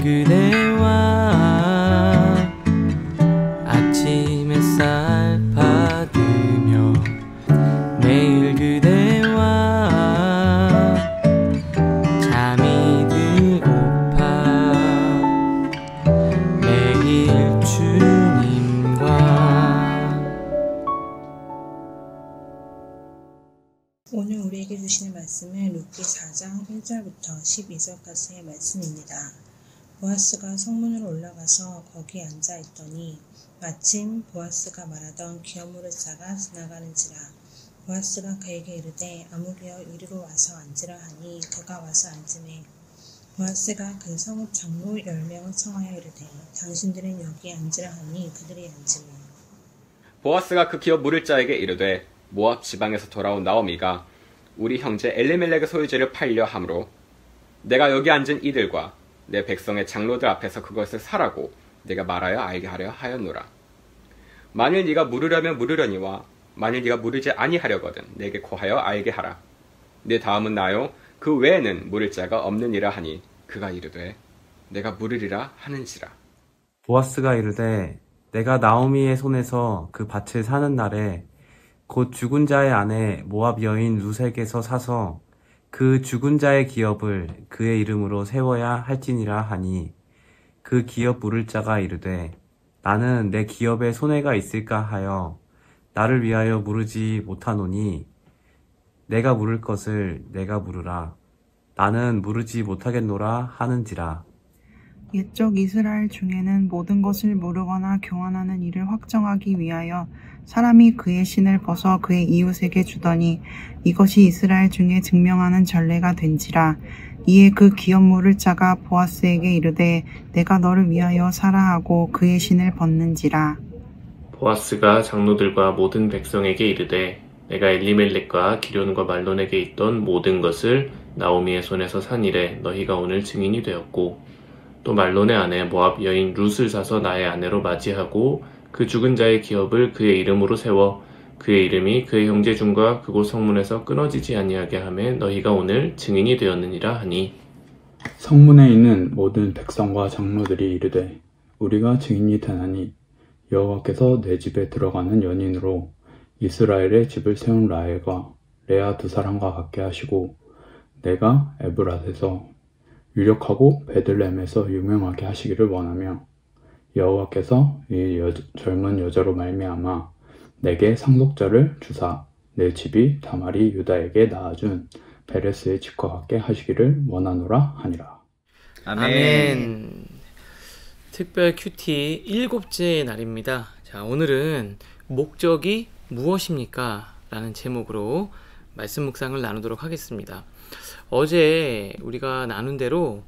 그대와 아침 햇살 받으며 매일 그대와 잠이 들고파 매일 주님과. 오늘 우리에게 주시는 말씀은 룻기 4장 1절부터 12절까지의 말씀입니다. 보아스가 성문으로 올라가서 거기 앉아 있더니 마침 보아스가 말하던 기업물을 싸가 지나가는지라. 보아스가 그에게 이르되 아무개어 이리로 와서 앉으라 하니 그가 와서 앉으매 보아스가 그 성읍 장로 10명을 청하여 이르되 당신들은 여기 앉으라 하니 그들이 앉으매 보아스가 그 기업 물을 자에게 이르되 모압 지방에서 돌아온 나오미가 우리 형제 엘리멜렉의 소유지를 팔려 함으로 내가 여기 앉은 이들과 내 백성의 장로들 앞에서 그것을 사라고 내가 말하여 알게 하려 하였노라. 만일 네가 물으려면 물으려니와 만일 네가 물으지 아니하려거든 내게 고하여 알게 하라. 내 다음은 나요 그 외에는 물을 자가 없느니라 하니 그가 이르되 내가 물으리라 하는지라. 보아스가 이르되 내가 나오미의 손에서 그 밭을 사는 날에 곧 죽은 자의 아내 모압 여인 룻에게서 사서 그 죽은 자의 기업을 그의 이름으로 세워야 할지니라 하니 그 기업 물을 자가 이르되 나는 내 기업에 손해가 있을까 하여 나를 위하여 물으지 못하노니 내가 물을 것을 내가 물으라. 나는 물으지 못하겠노라 하는지라. 옛적 이스라엘 중에는 모든 것을 물으거나 교환하는 일을 확정하기 위하여 사람이 그의 신을 벗어 그의 이웃에게 주더니 이것이 이스라엘 중에 증명하는 전례가 된지라. 이에 그 기업 물을 자가 보아스에게 이르되 내가 너를 위하여 사라 하고 그의 신을 벗는지라. 보아스가 장로들과 모든 백성에게 이르되 내가 엘리멜렉과 기럐과 말론에게 있던 모든 것을 나오미의 손에서 산 이래 너희가 오늘 증인이 되었고 또 말론의 아내 모압 여인 룻을 사서 나의 아내로 맞이하고 그 죽은 자의 기업을 그의 이름으로 세워 그의 이름이 그의 형제 중과 그곳 성문에서 끊어지지 아니하게 하매 너희가 오늘 증인이 되었느니라 하니 성문에 있는 모든 백성과 장로들이 이르되 우리가 증인이 되나니 여호와께서 내 집에 들어가는 연인으로 이스라엘의 집을 세운 라헬과 레아 두 사람과 같게 하시고 내가 에브랏에서 유력하고 베들레헴에서 유명하게 하시기를 원하며 여호와께서 이 젊은 여자로 말미암아 내게 상속자를 주사 내 집이 다말이 유다에게 낳아준 베레스의 집과 같게 하시기를 원하노라 하니라. 아멘. 특별 큐티 7째 날입니다. 자, 오늘은 목적이 무엇입니까? 라는 제목으로 말씀 묵상을 나누도록 하겠습니다. 어제 우리가 나눈 대로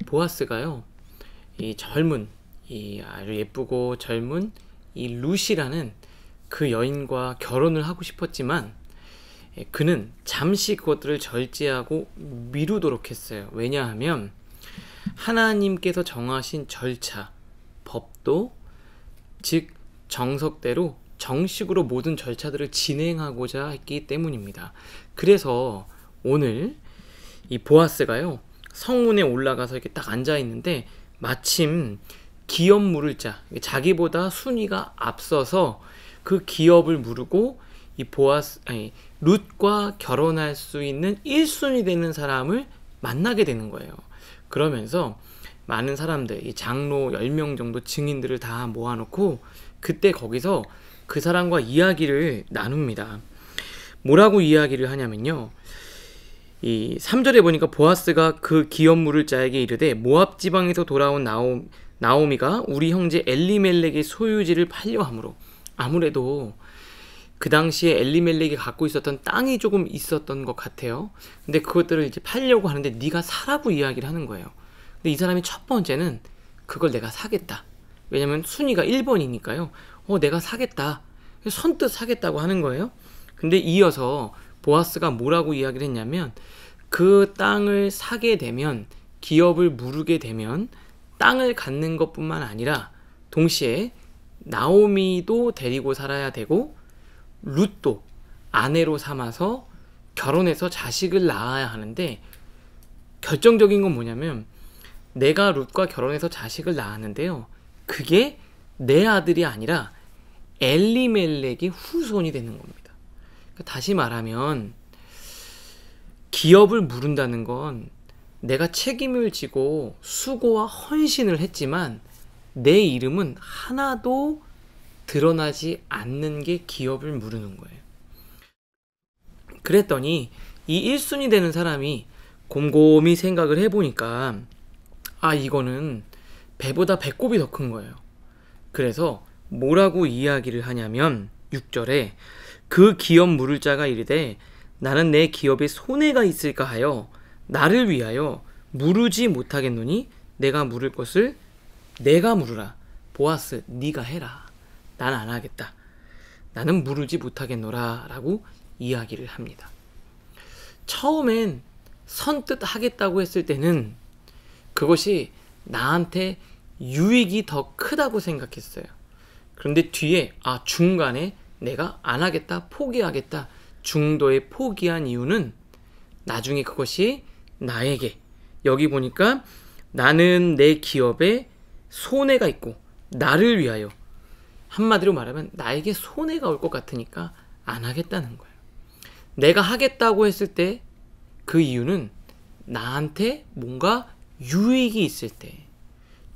보아스가요, 이 젊은, 이 아주 예쁘고 젊은 이 룻이라는 그 여인과 결혼을 하고 싶었지만 그는 잠시 그것들을 절제하고 미루도록 했어요. 왜냐하면 하나님께서 정하신 절차, 법도 즉 정석대로 정식으로 모든 절차들을 진행하고자 했기 때문입니다. 그래서 오늘 이 보아스가요 성문에 올라가서 이렇게 딱 앉아 있는데 마침 기업 물을 자, 자기보다 순위가 앞서서 그 기업을 무르고 이 룻과 결혼할 수 있는 1순위 되는 사람을 만나게 되는 거예요. 그러면서 많은 사람들, 이 장로 10명 정도 증인들을 다 모아놓고 그때 거기서 그 사람과 이야기를 나눕니다. 뭐라고 이야기를 하냐면요, 이 3절에 보니까 보아스가 그 기업 물을 자에게 이르되 모압 지방에서 돌아온 나오미가 우리 형제 엘리멜렉의 소유지를 팔려 함으로, 아무래도 그 당시에 엘리멜렉이 갖고 있었던 땅이 조금 있었던 것 같아요. 근데 그것들을 이제 팔려고 하는데 네가 사라고 이야기를 하는 거예요. 근데 이 사람이 첫 번째는 그걸 내가 사겠다. 왜냐면 순위가 1번이니까요. 내가 사겠다. 선뜻 사겠다고 하는 거예요. 근데 이어서 보아스가 뭐라고 이야기를 했냐면 그 땅을 사게 되면, 기업을 무르게 되면 땅을 갖는 것뿐만 아니라 동시에 나오미도 데리고 살아야 되고 룻도 아내로 삼아서 결혼해서 자식을 낳아야 하는데, 결정적인 건 뭐냐면 내가 룻과 결혼해서 자식을 낳았는데요. 그게 내 아들이 아니라 엘리멜렉의 후손이 되는 겁니다. 다시 말하면 기업을 물은다는 건 내가 책임을 지고 수고와 헌신을 했지만 내 이름은 하나도 드러나지 않는 게 기업을 물으는 거예요. 그랬더니 이 1순위 되는 사람이 곰곰이 생각을 해보니까 이거는 배보다 배꼽이 더 큰 거예요. 그래서 뭐라고 이야기를 하냐면 6절에 그 기업 물을 자가 이르되 나는 내 기업에 손해가 있을까 하여 나를 위하여 물으지 못하겠노니 내가 물을 것을 내가 물으라. 보아스 네가 해라. 난 안 하겠다. 나는 물으지 못하겠노라 라고 이야기를 합니다. 처음엔 선뜻 하겠다고 했을 때는 그것이 나한테 유익이 더 크다고 생각했어요. 그런데 뒤에 중간에 내가 안 하겠다, 포기하겠다 중도에 포기한 이유는 나중에 그것이 나에게 여기 보니까 나는 내 기업에 손해가 있고 나를 위하여 한마디로 말하면 나에게 손해가 올 것 같으니까 안 하겠다는 거예요. 내가 하겠다고 했을 때 그 이유는 나한테 뭔가 유익이 있을 때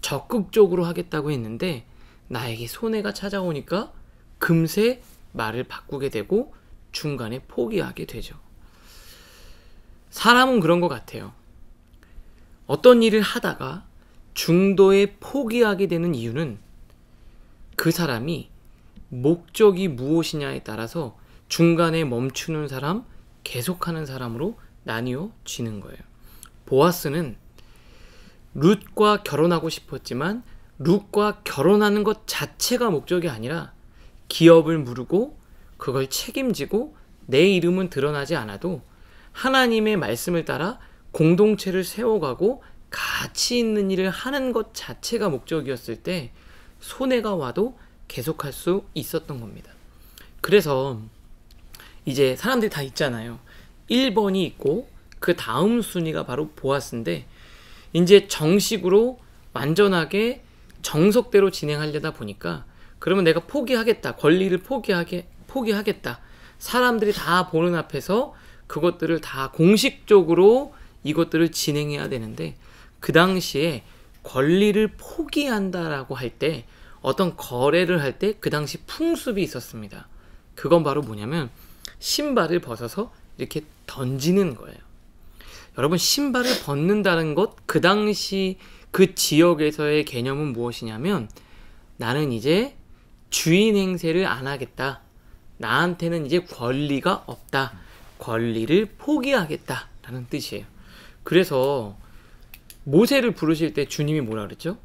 적극적으로 하겠다고 했는데 나에게 손해가 찾아오니까 금세 말을 바꾸게 되고 중간에 포기하게 되죠. 사람은 그런 것 같아요. 어떤 일을 하다가 중도에 포기하게 되는 이유는 그 사람이 목적이 무엇이냐에 따라서 중간에 멈추는 사람, 계속하는 사람으로 나뉘어지는 거예요. 보아스는 룻과 결혼하고 싶었지만 룻과 결혼하는 것 자체가 목적이 아니라 기업을 물고 그걸 책임지고 내 이름은 드러나지 않아도 하나님의 말씀을 따라 공동체를 세워가고 가치 있는 일을 하는 것 자체가 목적이었을 때 손해가 와도 계속할 수 있었던 겁니다. 그래서 이제 사람들이 다 있잖아요. 1번이 있고 그 다음 순위가 바로 보아스인데 이제 정식으로 완전하게 정석대로 진행하려다 보니까 그러면 내가 포기하겠다. 권리를 포기하겠다. 사람들이 다 보는 앞에서 그것들을 다 공식적으로 이것들을 진행해야 되는데 그 당시에 권리를 포기한다라고 할 때 어떤 거래를 할 때 그 당시 풍습이 있었습니다. 그건 바로 뭐냐면 신발을 벗어서 이렇게 던지는 거예요. 여러분 신발을 벗는다는 것 그 당시 그 지역에서의 개념은 무엇이냐면 나는 이제 주인 행세를 안 하겠다. 나한테는 이제 권리가 없다. 권리를 포기하겠다 라는 뜻이에요. 그래서 모세를 부르실 때 주님이 뭐라 그랬죠?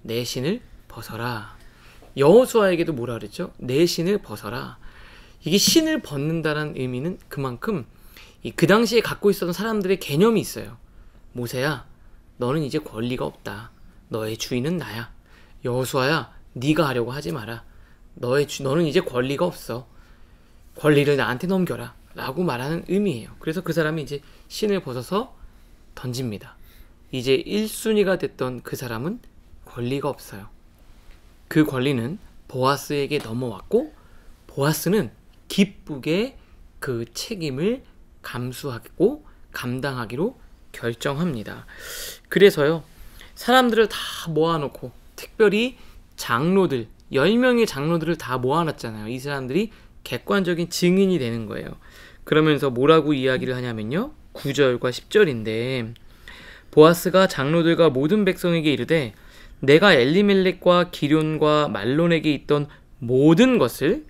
내 신을 벗어라. 여호수아에게도 뭐라 그랬죠? 내 신을 벗어라. 이게 신을 벗는다는 의미는 그만큼 그 당시에 갖고 있었던 사람들의 개념이 있어요. 모세야, 너는 이제 권리가 없다. 너의 주인은 나야. 여호수아야, 네가 하려고 하지 마라. 너는 이제 권리가 없어. 권리를 나한테 넘겨라. 라고 말하는 의미예요. 그래서 그 사람이 이제 신을 벗어서 던집니다. 이제 1순위가 됐던 그 사람은 권리가 없어요. 그 권리는 보아스에게 넘어왔고 보아스는 기쁘게 그 책임을 감수하고 감당하기로 결정합니다. 그래서요, 사람들을 다 모아놓고 특별히 장로들, 10명의 장로들을 다 모아놨잖아요. 이 사람들이 객관적인 증인이 되는 거예요. 그러면서 뭐라고 이야기를 하냐면요, 9절과 10절인데 보아스가 장로들과 모든 백성에게 이르되 내가 엘리멜렉과 기럨과 말론에게 있던 모든 것을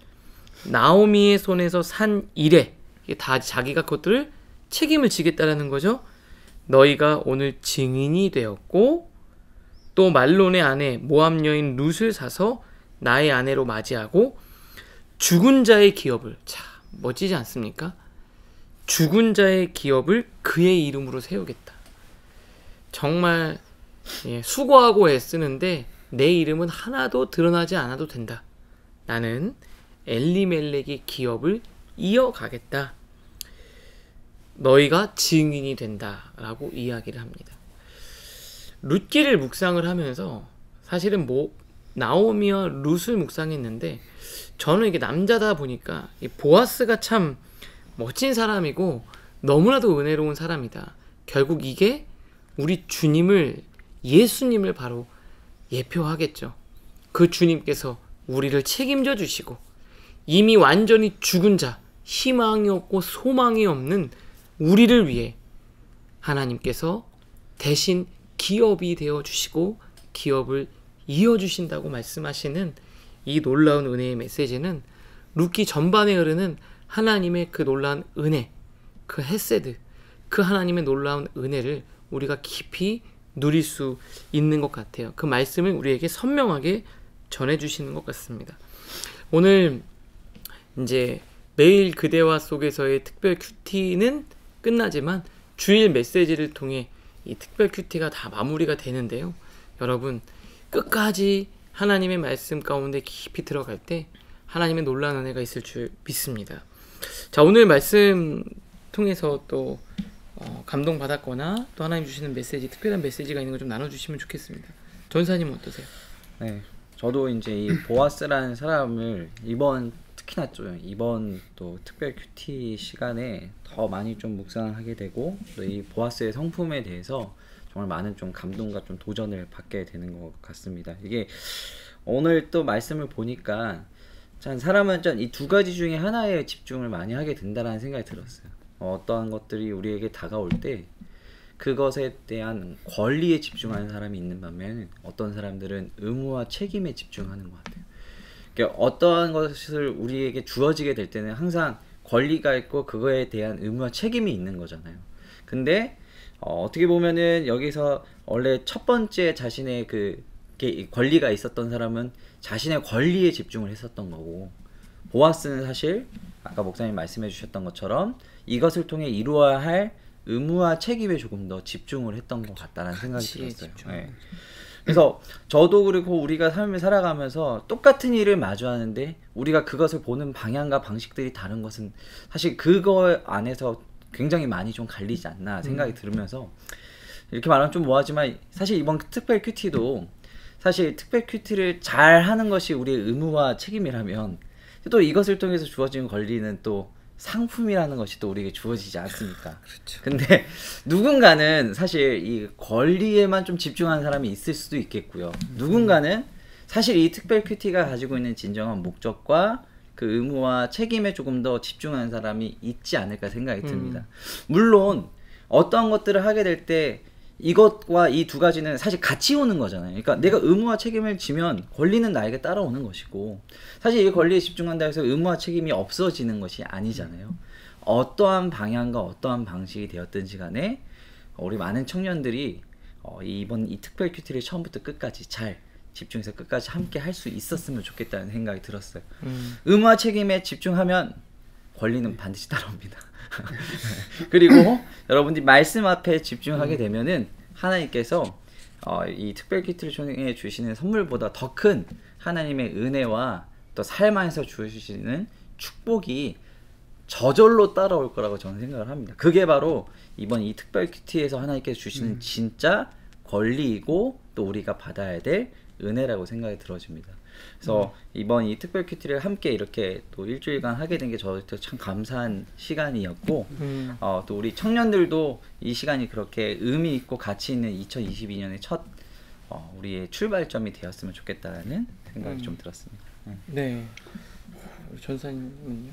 나오미의 손에서 산 이래, 다 자기가 그것들을 책임을 지겠다라는 거죠. 너희가 오늘 증인이 되었고 또 말론의 아내 모압 여인 룻을 사서 나의 아내로 맞이하고 죽은 자의 기업을, 참 멋지지 않습니까? 죽은 자의 기업을 그의 이름으로 세우겠다. 정말 수고하고 애쓰는데 내 이름은 하나도 드러나지 않아도 된다. 나는 엘리멜렉의 기업을 이어가겠다. 너희가 증인이 된다 라고 이야기를 합니다. 룻기를 묵상을 하면서 사실은 뭐 나오미와 룻을 묵상했는데 저는 이게 남자다 보니까 이 보아스가 참 멋진 사람이고 너무나도 은혜로운 사람이다. 결국 이게 우리 주님을 예수님을 바로 예표하겠죠. 그 주님께서 우리를 책임져 주시고 이미 완전히 죽은 자, 희망이 없고 소망이 없는 우리를 위해 하나님께서 대신 기업이 되어 주시고 기업을 이어 주신다고 말씀하시는 이 놀라운 은혜의 메시지는 룻기 전반에 흐르는 하나님의 그 놀라운 은혜, 그 헤세드, 그 하나님의 놀라운 은혜를 우리가 깊이 누릴 수 있는 것 같아요. 그 말씀을 우리에게 선명하게 전해주시는 것 같습니다. 오늘 이제 매일 그대와 속에서의 특별 큐티는 끝나지만 주일 메시지를 통해 이 특별 큐티가 다 마무리가 되는데요. 여러분 끝까지 하나님의 말씀 가운데 깊이 들어갈 때 하나님의 놀라운 은혜가 있을 줄 믿습니다. 자, 오늘 말씀 통해서 또 감동받았거나 또 하나님 주시는 메시지, 특별한 메시지가 있는 거 좀 나눠주시면 좋겠습니다. 전사님 어떠세요? 네, 저도 이제 이 보아스라는 사람을 특히나 좀 이번 또 특별 큐티 시간에 더 많이 좀 묵상하게 되고 또 이 보아스의 성품에 대해서 정말 많은 좀 감동과 좀 도전을 받게 되는 것 같습니다. 이게 오늘 또 말씀을 보니까 참 사람은 이 두 가지 중에 하나에 집중을 많이 하게 된다라는 생각이 들었어요. 어떠한 것들이 우리에게 다가올 때 그것에 대한 권리에 집중하는 사람이 있는 반면 어떤 사람들은 의무와 책임에 집중하는 것 같아요. 그러니까 어떠한 것을 우리에게 주어지게 될 때는 항상 권리가 있고 그거에 대한 의무와 책임이 있는 거잖아요. 근데 어떻게 보면은 여기서 원래 첫 번째 자신의 그 권리가 있었던 사람은 자신의 권리에 집중을 했었던 거고, 보아스는 사실 아까 목사님 말씀해 주셨던 것처럼 이것을 통해 이루어야 할 의무와 책임에 조금 더 집중을 했던 것 같다는 생각이 들었어요. 네. 그래서 저도 그리고 우리가 삶을 살아가면서 똑같은 일을 마주하는데 우리가 그것을 보는 방향과 방식들이 다른 것은 사실 그거 안에서 굉장히 많이 좀 갈리지 않나 생각이 들으면서, 이렇게 말하면 좀 뭐하지만 사실 이번 특별 큐티도 사실 특별 큐티를 잘 하는 것이 우리의 의무와 책임이라면 또 이것을 통해서 주어지는 권리는 또 상품이라는 것이 또 우리에게 주어지지 않습니까? 그렇죠. 근데 누군가는 사실 이 권리에만 좀 집중하는 사람이 있을 수도 있겠고요. 누군가는 사실 이 특별 큐티가 가지고 있는 진정한 목적과 그 의무와 책임에 조금 더 집중하는 사람이 있지 않을까 생각이 듭니다. 물론 어떠한 것들을 하게 될 때 이것과 이 두 가지는 사실 같이 오는 거잖아요. 그러니까 내가 의무와 책임을 지면 권리는 나에게 따라오는 것이고, 사실 이 권리에 집중한다 해서 의무와 책임이 없어지는 것이 아니잖아요. 어떠한 방향과 어떠한 방식이 되었든지 간에 우리 많은 청년들이 이번 이 특별 큐티를 처음부터 끝까지 잘 집중해서 끝까지 함께 할 수 있었으면 좋겠다는 생각이 들었어요. 의무와 책임에 집중하면 권리는 반드시 따라옵니다. 그리고 여러분들이 말씀 앞에 집중하게 되면은 하나님께서 이 특별 큐티를 통해 주시는 선물보다 더 큰 하나님의 은혜와 또 삶 안에서 주시는 축복이 저절로 따라올 거라고 저는 생각을 합니다. 그게 바로 이번 이 특별 큐티에서 하나님께서 주시는 진짜 권리이고 또 우리가 받아야 될 은혜라고 생각이 들어집니다. 그래서 이번 이 특별 큐티를 함께 이렇게 또 일주일간 하게 된 게 저한테 참 감사한 시간이었고, 또 우리 청년들도 이 시간이 그렇게 의미 있고 가치 있는 2022년의 첫 우리의 출발점이 되었으면 좋겠다는 생각이 좀 들었습니다. 네. 우리 전사님은요?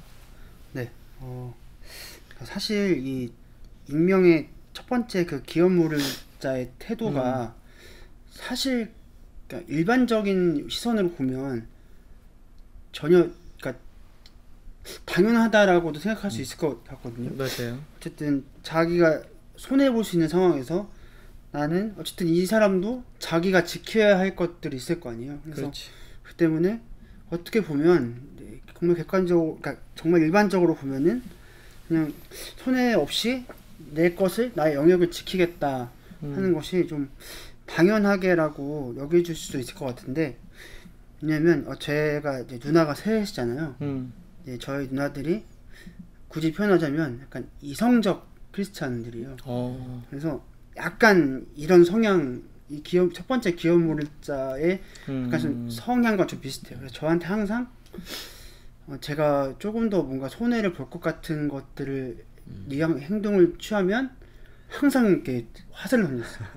네. 사실 이 익명의 첫 번째 그 기업 모를 자의 태도가 사실 그러니까 일반적인 시선으로 보면 전혀 그러니까 당연하다라고도 생각할 수 있을 것 같거든요. 맞아요. 어쨌든 자기가 손해 볼 수 있는 상황에서 나는 어쨌든 이 사람도 자기가 지켜야 할 것들이 있을 거 아니에요. 그래서 그 때문에 어떻게 보면 정말 객관적으로, 그러니까 정말 일반적으로 보면은 그냥 손해 없이 내 것을, 나의 영역을 지키겠다 하는 것이 좀 당연하게라고 여겨줄 수도 있을 것 같은데, 왜냐면 제가 이제 누나가 셋이잖아요. 저희 누나들이 굳이 표현하자면 약간 이성적 크리스찬들이에요. 그래서 약간 이런 성향 이 첫 번째 기업물자의 약간 좀 성향과 좀 비슷해요. 그래서 저한테 항상 제가 조금 더 뭔가 손해를 볼 것 같은 것들을 행동을 취하면 항상 이렇게 화살을 던졌어요.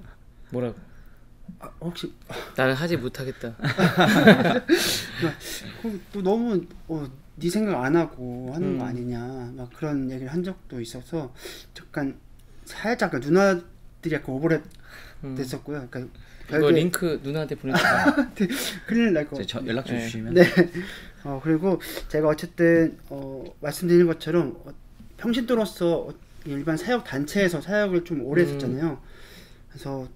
뭐라고? 혹시 나는 하지 못하겠다. 또 너무 네 생각 안 하고 하는 거 아니냐 막 그런 얘기를 한 적도 있어서 약간 살짝 누나들이 약간 오버랩 됐었고요. 그러니까 이거 링크 누나한테 보내주세요. 큰일 날 거. 연락 좀 주시면. 네. 그리고 제가 어쨌든 말씀드린 것처럼 평신도로서 일반 사역 단체에서 사역을 좀 오래 했었잖아요. 그래서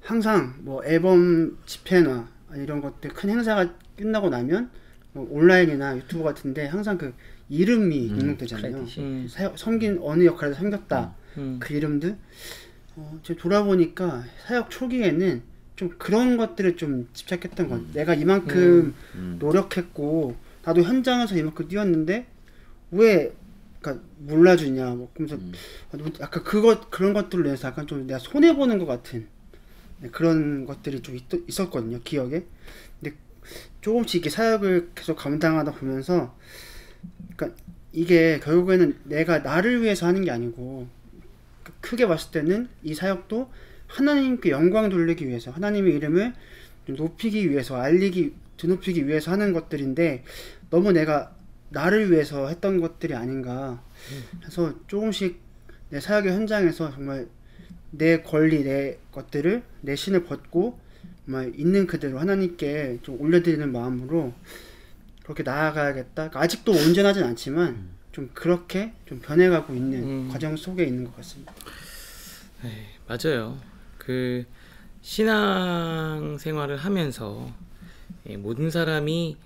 항상 뭐 앨범 집회나 이런 것들 큰 행사가 끝나고 나면 온라인이나 유튜브 같은데 항상 그 이름이 입력되잖아요. 섬긴 어느 역할에서 섬겼다. 그 이름들. 제가 돌아보니까 사역 초기에는 좀 그런 것들을 좀 집착했던 것. 내가 이만큼 노력했고 나도 현장에서 이만큼 뛰었는데 왜 그러니까 몰라주냐. 뭐 그러면서 약간 그런 것들로 인해서 약간 좀 내가 손해 보는 것 같은 그런 것들이 좀 있었거든요, 기억에. 근데 조금씩 이렇게 사역을 계속 감당하다 보면서, 그러니까 이게 결국에는 내가 나를 위해서 하는 게 아니고, 크게 봤을 때는 이 사역도 하나님께 영광 돌리기 위해서, 하나님의 이름을 높이기 위해서, 드높이기 위해서 하는 것들인데, 너무 내가 나를 위해서 했던 것들이 아닌가. 그래서 조금씩 내 사역의 현장에서 정말 내 권리, 내 것들을, 내 신을 벗고 정말 있는 그대로 하나님께 좀 올려드리는 마음으로 그렇게 나아가야겠다. 그러니까 아직도 온전하진 않지만 좀 그렇게 좀 변해가고 있는 과정 속에 있는 것 같습니다. 네, 맞아요. 그 신앙 생활을 하면서 모든 사람이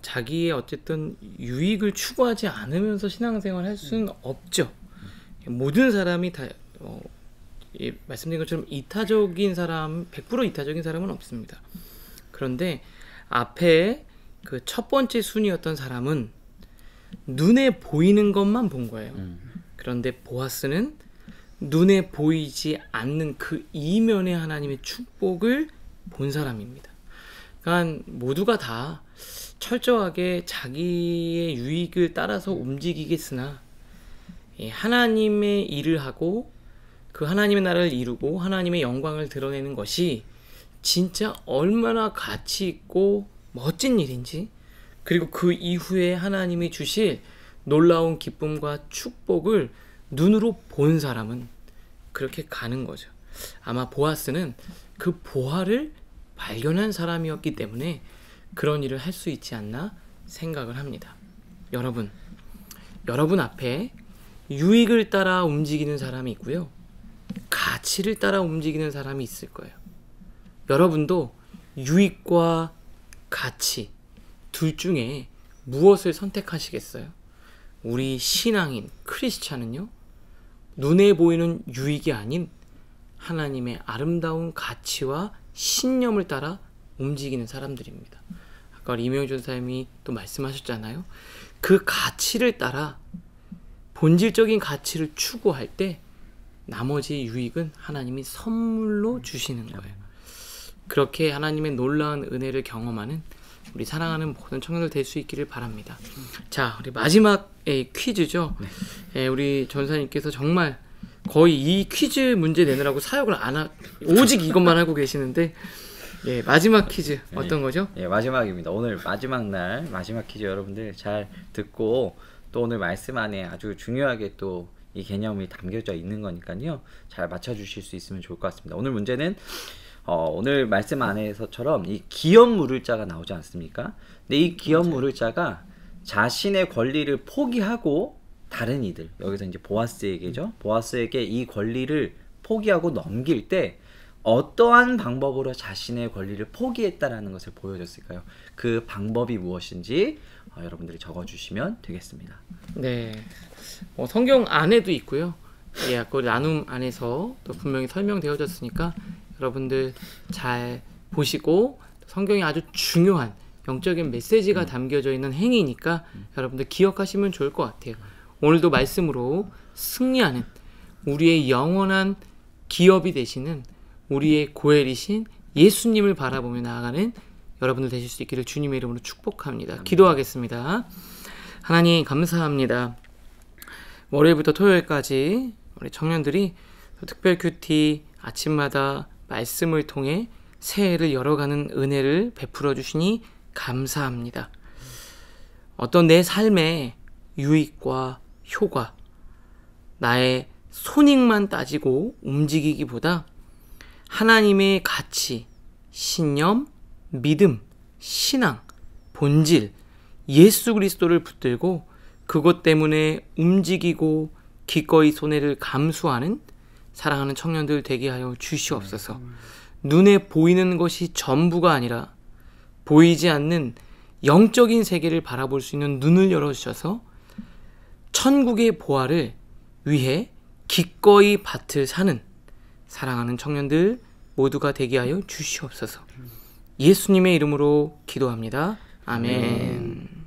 자기의 어쨌든 유익을 추구하지 않으면서 신앙생활을 할 수는 없죠. 모든 사람이 다 말씀드린 것처럼 이타적인 사람, 100% 이타적인 사람은 없습니다. 그런데 앞에 그 첫 번째 순위였던 사람은 눈에 보이는 것만 본 거예요. 그런데 보아스는 눈에 보이지 않는 그 이면의 하나님의 축복을 본 사람입니다. 그러니까 모두가 다 철저하게 자기의 유익을 따라서 움직이겠으나 하나님의 일을 하고 그 하나님의 나라를 이루고 하나님의 영광을 드러내는 것이 진짜 얼마나 가치 있고 멋진 일인지, 그리고 그 이후에 하나님이 주실 놀라운 기쁨과 축복을 눈으로 본 사람은 그렇게 가는 거죠. 아마 보아스는 그 보화를 발견한 사람이었기 때문에 그런 일을 할 수 있지 않나 생각을 합니다. 여러분 앞에 유익을 따라 움직이는 사람이 있고요, 가치를 따라 움직이는 사람이 있을 거예요. 여러분도 유익과 가치 둘 중에 무엇을 선택하시겠어요? 우리 신앙인 크리스찬은요, 눈에 보이는 유익이 아닌 하나님의 아름다운 가치와 신념을 따라 움직이는 사람들입니다. 아까 이명준 사님이 또 말씀하셨잖아요. 그 가치를 따라 본질적인 가치를 추구할 때 나머지 유익은 하나님이 선물로 주시는 거예요. 그렇게 하나님의 놀라운 은혜를 경험하는 우리 사랑하는 모든 청년들 될 수 있기를 바랍니다. 자, 우리 마지막 퀴즈죠. 우리 전사님께서 정말 거의 이 퀴즈 문제 내느라고 사역을 오직 이것만 하고 계시는데, 마지막 퀴즈 어떤 거죠? 마지막입니다. 오늘 마지막 날 마지막 퀴즈 여러분들 잘 듣고, 또 오늘 말씀 안에 아주 중요하게 또 이 개념이 담겨져 있는 거니까요, 잘 맞춰주실 수 있으면 좋을 것 같습니다. 오늘 문제는 오늘 말씀 안에서처럼 이 기업 물을자가 나오지 않습니까? 근데 이 기업 물을자가 자신의 권리를 포기하고 다른 이들, 여기서 이제 보아스에게죠. 보아스에게 이 권리를 포기하고 넘길 때 어떠한 방법으로 자신의 권리를 포기했다라는 것을 보여줬을까요? 그 방법이 무엇인지 여러분들이 적어주시면 되겠습니다. 네, 성경 안에도 있고요. 아까 나눔 안에서 또 분명히 설명되어졌으니까 여러분들 잘 보시고, 성경에 아주 중요한 영적인 메시지가 담겨져 있는 행위니까 여러분들 기억하시면 좋을 것 같아요. 오늘도 말씀으로 승리하는 우리의 영원한 기업이 되시는 우리의 고엘이신 예수님을 바라보며 나아가는 여러분들 되실 수 있기를 주님의 이름으로 축복합니다. 기도하겠습니다. 하나님 감사합니다. 월요일부터 토요일까지 우리 청년들이 특별 큐티 아침마다 말씀을 통해 새해를 열어가는 은혜를 베풀어 주시니 감사합니다. 어떤 내 삶의 유익과 효과, 나의 손익만 따지고 움직이기보다 하나님의 가치, 신념, 믿음, 신앙, 본질, 예수 그리스도를 붙들고 그것 때문에 움직이고 기꺼이 손해를 감수하는 사랑하는 청년들 되게 하여 주시옵소서. 눈에 보이는 것이 전부가 아니라 보이지 않는 영적인 세계를 바라볼 수 있는 눈을 열어주셔서 천국의 보화를 위해 기꺼이 밭을 사는 사랑하는 청년들 모두가 되게 하여 주시옵소서. 예수님의 이름으로 기도합니다. 아멘.